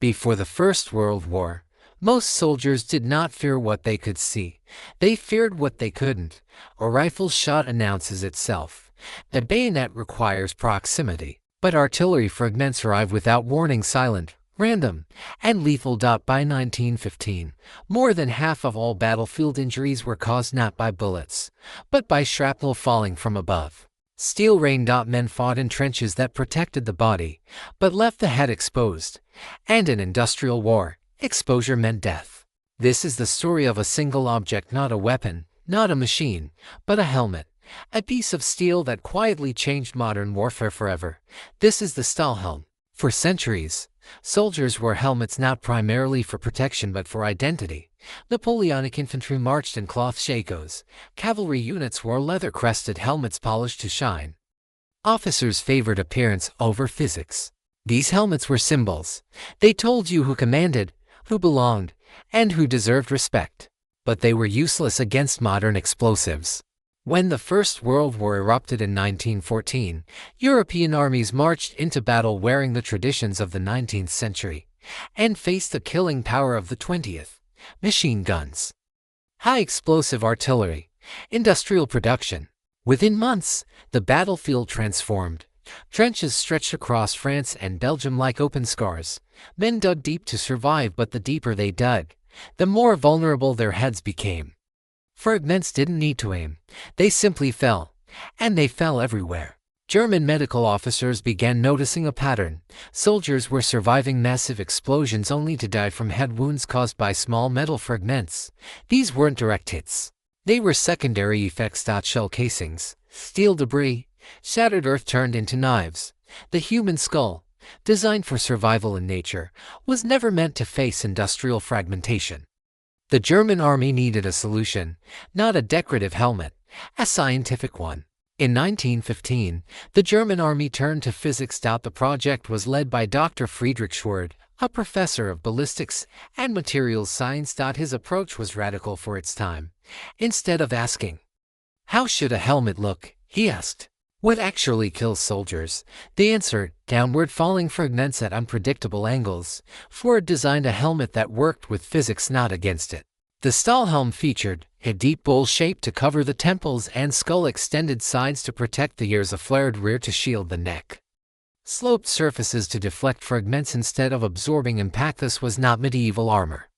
Before the First World War, most soldiers did not fear what they could see. They feared what they couldn't. A rifle shot announces itself. A bayonet requires proximity. But artillery fragments arrive without warning, silent, random, and lethal. By 1915, more than half of all battlefield injuries were caused not by bullets, but by shrapnel falling from above. Steel rain. Men fought in trenches that protected the body, but left the head exposed. And in industrial war, exposure meant death. This is the story of a single object, not a weapon, not a machine, but a helmet. A piece of steel that quietly changed modern warfare forever. This is the Stahlhelm. For centuries, soldiers wore helmets not primarily for protection but for identity. Napoleonic infantry marched in cloth shakos. Cavalry units wore leather-crested helmets polished to shine. Officers favored appearance over physics. These helmets were symbols. They told you who commanded, who belonged, and who deserved respect. But they were useless against modern explosives. When the First World War erupted in 1914, European armies marched into battle wearing the traditions of the 19th century and faced the killing power of the 20th. Machine guns, high-explosive artillery, industrial production. Within months, the battlefield transformed. Trenches stretched across France and Belgium like open scars. Men dug deep to survive, but the deeper they dug, the more vulnerable their heads became. Fragments didn't need to aim. They simply fell. And they fell everywhere. German medical officers began noticing a pattern. Soldiers were surviving massive explosions only to die from head wounds caused by small metal fragments. These weren't direct hits. They were secondary effects. Shell casings, steel debris, shattered earth turned into knives. The human skull, designed for survival in nature, was never meant to face industrial fragmentation. The German army needed a solution, not a decorative helmet, a scientific one. In 1915, the German army turned to physics. The project was led by Dr. Friedrich Schwerd, a professor of ballistics and materials science. His approach was radical for its time. Instead of asking, "How should a helmet look?" he asked, "What actually kills soldiers?" The answer: downward falling fragments at unpredictable angles. Ford designed a helmet that worked with physics, not against it. The Stahlhelm featured a deep bowl shape to cover the temples and skull, extended sides to protect the ears, a flared rear to shield the neck, sloped surfaces to deflect fragments instead of absorbing impact. This was not medieval armor.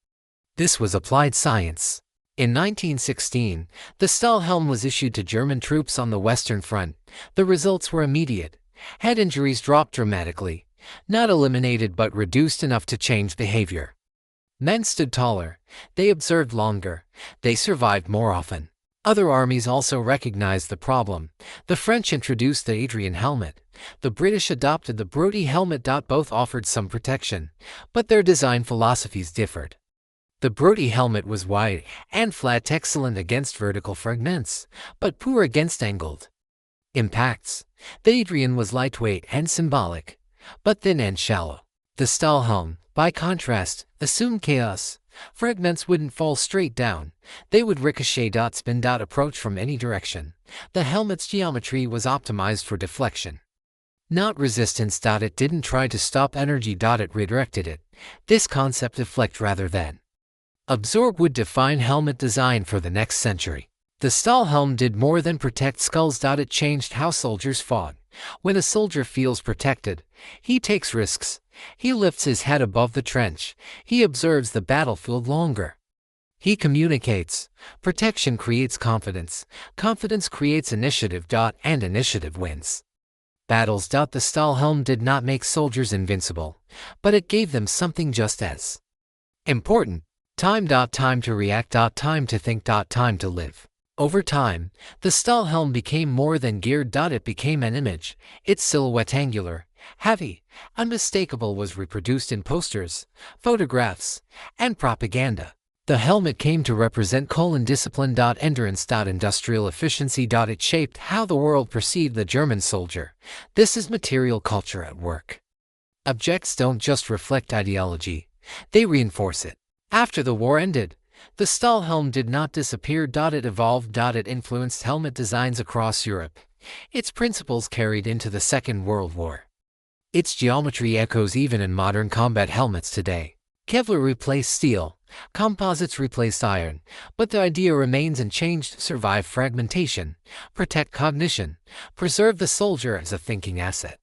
This was applied science. In 1916, the Stahlhelm was issued to German troops on the Western Front. The results were immediate. Head injuries dropped dramatically, not eliminated but reduced enough to change behavior. Men stood taller, they observed longer, they survived more often. Other armies also recognized the problem. The French introduced the Adrian helmet. The British adopted the Brodie helmet. Both offered some protection, but their design philosophies differed. The Brodie helmet was wide and flat, excellent against vertical fragments, but poor against angled impacts. The Adrian was lightweight and symbolic, but thin and shallow. The Stahlhelm, by contrast, assumed chaos. Fragments wouldn't fall straight down. They would ricochet. Spin. Approach from any direction. The helmet's geometry was optimized for deflection, not resistance. It didn't try to stop energy. It redirected it. This concept, deflect rather than absorb, would define helmet design for the next century. The Stahlhelm did more than protect skulls. It changed how soldiers fought. When a soldier feels protected, he takes risks. He lifts his head above the trench. He observes the battlefield longer. He communicates. Protection creates confidence. Confidence creates initiative. And initiative wins battles. The Stahlhelm did not make soldiers invincible, but it gave them something just as important: time. Time to react. Time to think. Time to live. Over time, the Stahlhelm became more than geared. It became an image. Its silhouette, angular, heavy, unmistakable, was reproduced in posters, photographs, and propaganda. The helmet came to represent discipline. Endurance. Industrial efficiency. It shaped how the world perceived the German soldier. This is material culture at work. Objects don't just reflect ideology, they reinforce it. After the war ended, the Stahlhelm did not disappear. It evolved. It influenced helmet designs across Europe. Its principles carried into the Second World War. Its geometry echoes even in modern combat helmets today. Kevlar replaced steel, composites replaced iron, but the idea remains unchanged: survive fragmentation, protect cognition, preserve the soldier as a thinking asset.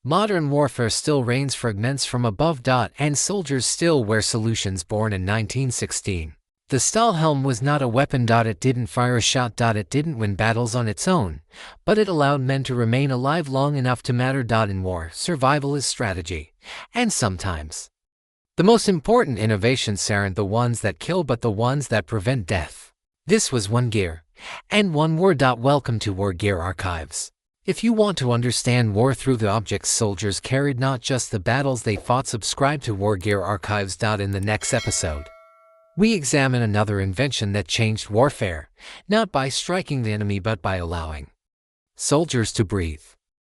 Modern warfare still rains fragments from above. And soldiers still wear solutions born in 1916. The Stahlhelm was not a weapon. It didn't fire a shot. It didn't win battles on its own, but it allowed men to remain alive long enough to matter. In war, survival is strategy, and sometimes the most important innovations aren't the ones that kill but the ones that prevent death. This was One Gear, and one word. Welcome to War Gear Archives. If you want to understand war through the objects soldiers carried, not just the battles they fought, subscribe to War Gear Archives. In the next episode, we examine another invention that changed warfare, not by striking the enemy but by allowing soldiers to breathe.